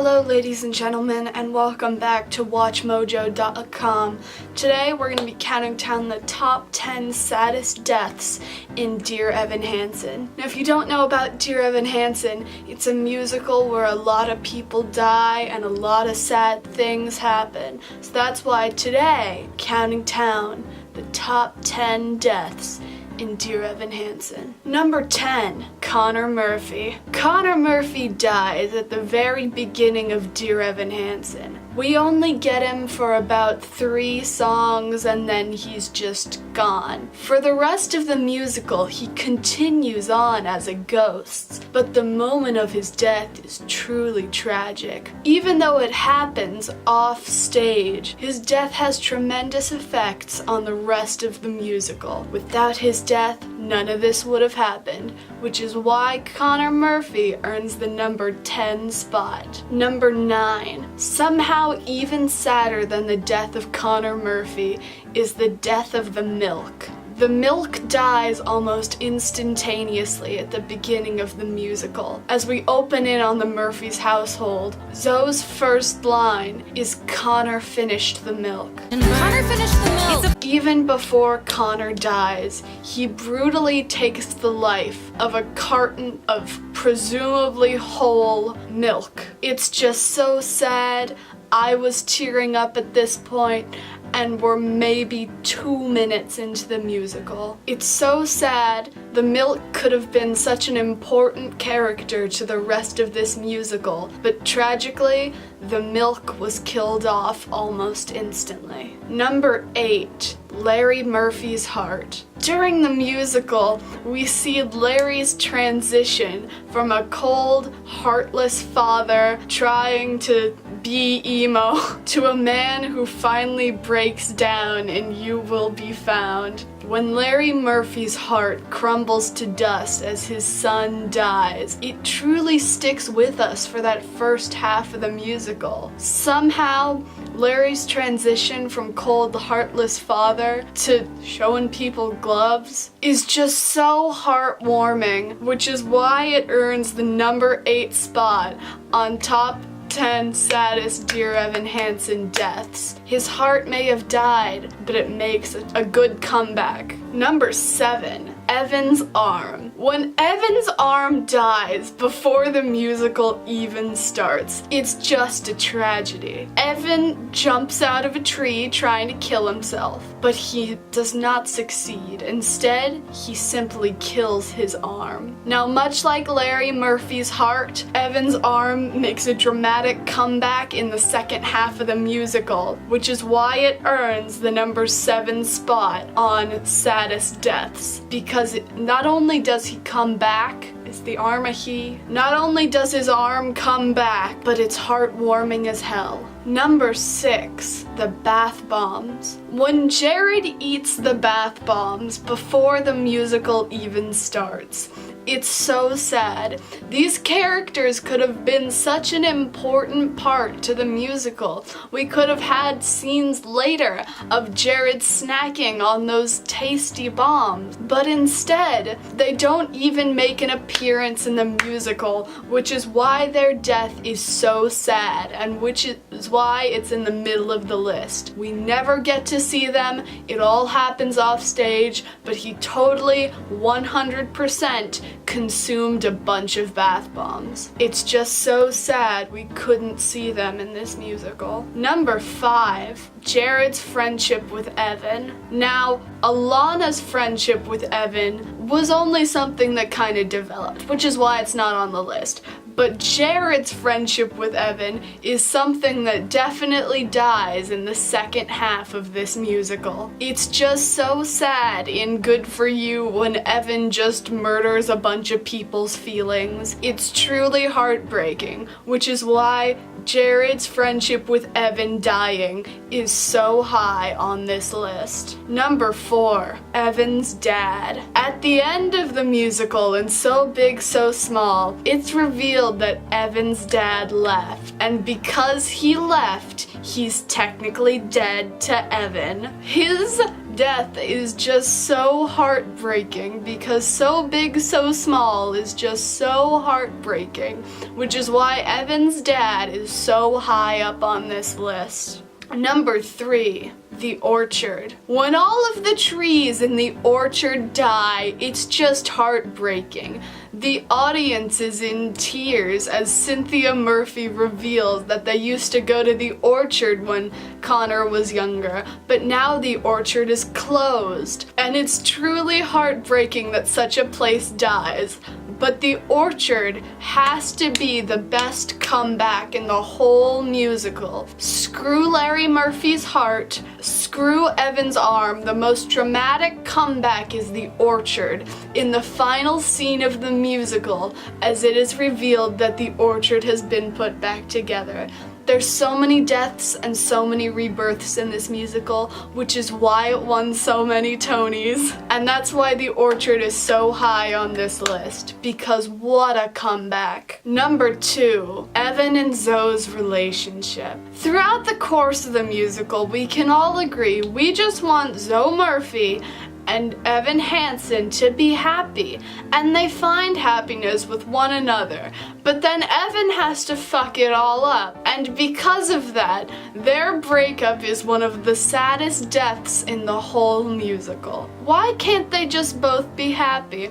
Hello ladies and gentlemen, and welcome back to WatchMojo.com. Today we're going to be counting down the top 10 saddest deaths in Dear Evan Hansen. Now if you don't know about Dear Evan Hansen, it's a musical where a lot of people die and a lot of sad things happen. So that's why today, counting down the top 10 deaths in Dear Evan Hansen. Number 10, Connor Murphy. Connor Murphy dies at the very beginning of Dear Evan Hansen. We only get him for about 3 songs and then he's just gone. For the rest of the musical, he continues on as a ghost, but the moment of his death is truly tragic. Even though it happens off stage, his death has tremendous effects on the rest of the musical. Without his death, none of this would have happened, which is why Connor Murphy earns the number 10 spot. Number 9. Somehow even sadder than the death of Connor Murphy is the death of the milk. The milk dies almost instantaneously at the beginning of the musical. As we open in on the Murphy's household, Zoe's first line is "Connor finished the milk." And Connor finished the milk. Even before Connor dies, he brutally takes the life of a carton of presumably whole milk. It's just so sad. I was tearing up at this point, and we're maybe 2 minutes into the musical. It's so sad. The milk could have been such an important character to the rest of this musical, but tragically, the milk was killed off almost instantly. Number 8, Larry Murphy's heart. During the musical, we see Larry's transition from a cold, heartless father trying to be emo to a man who finally breaks down in You Will Be Found. When Larry Murphy's heart crumbles to dust as his son dies, it truly sticks with us for that first half of the musical. Somehow, Larry's transition from cold, heartless father to showing people gloves is just so heartwarming, which is why it earns the number 8 spot on top 10 saddest Dear Evan Hansen deaths. His heart may have died, but it makes a good comeback. Number 7, Evan's arm. When Evan's arm dies before the musical even starts, it's just a tragedy. Evan jumps out of a tree trying to kill himself, but he does not succeed. Instead, he simply kills his arm. Now, much like Larry Murphy's heart, Evan's arm makes a dramatic comeback in the second half of the musical, which is why it earns the number 7 spot on saddest deaths. Because not only does he come back, is the arm a he? Not only does his arm come back, but it's heartwarming as hell. Number 6, the bath bombs. When Jared eats the bath bombs before the musical even starts, it's so sad. These characters could have been such an important part to the musical. We could have had scenes later of Jared snacking on those tasty bombs, but instead, they don't even make an appearance in the musical, which is why their death is so sad, and which is why it's in the middle of the list. We never get to see them, it all happens off stage, but he totally, 100% consumed a bunch of bath bombs. It's just so sad we couldn't see them in this musical. Number 5, Jared's friendship with Evan. Now, Alana's friendship with Evan was only something that kind of developed, which is why it's not on the list. But Jared's friendship with Evan is something that definitely dies in the second half of this musical. It's just so sad in Good For You when Evan just murders a bunch of people's feelings. It's truly heartbreaking, which is why Jared's friendship with Evan dying is so high on this list. Number 4, Evan's dad. At the end of the musical, in So Big, So Small, it's revealed that Evan's dad left. And because he left, he's technically dead to Evan. His death is just so heartbreaking because So Big So Small is just so heartbreaking, which is why Evan's dad is so high up on this list. Number 3, the orchard. When all of the trees in the orchard die, it's just heartbreaking. The audience is in tears as Cynthia Murphy reveals that they used to go to the orchard when Connor was younger, but now the orchard is closed. And it's truly heartbreaking that such a place dies. But the orchard has to be the best comeback in the whole musical. Screw Larry Murphy's heart, screw Evan's arm, the most dramatic comeback is the orchard in the final scene of the musical as it is revealed that the orchard has been put back together. There's so many deaths and so many rebirths in this musical, which is why it won so many Tonys. And that's why The Orchard is so high on this list, because what a comeback. Number 2, Evan and Zoe's relationship. Throughout the course of the musical, we can all agree we just want Zoe Murphy and Evan Hansen to be happy, and they find happiness with one another. But then Evan has to fuck it all up, and because of that, their breakup is one of the saddest deaths in the whole musical. Why can't they just both be happy?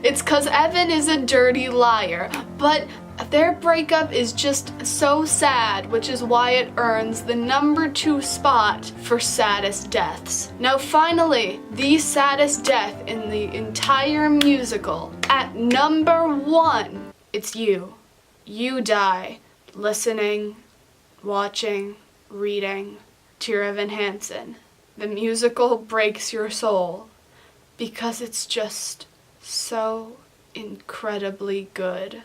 It's 'cause Evan is a dirty liar, but their breakup is just so sad, which is why it earns the number 2 spot for saddest deaths. Now finally, the saddest death in the entire musical. At number 1, it's you. You die listening, watching, reading Dear Evan Hansen. The musical breaks your soul because it's just so incredibly good.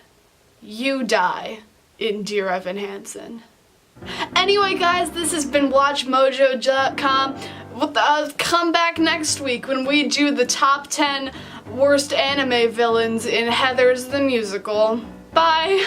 You die in Dear Evan Hansen. Anyway guys, this has been WatchMojo.com. Come back next week when we do the top 10 worst anime villains in Heathers the Musical. Bye!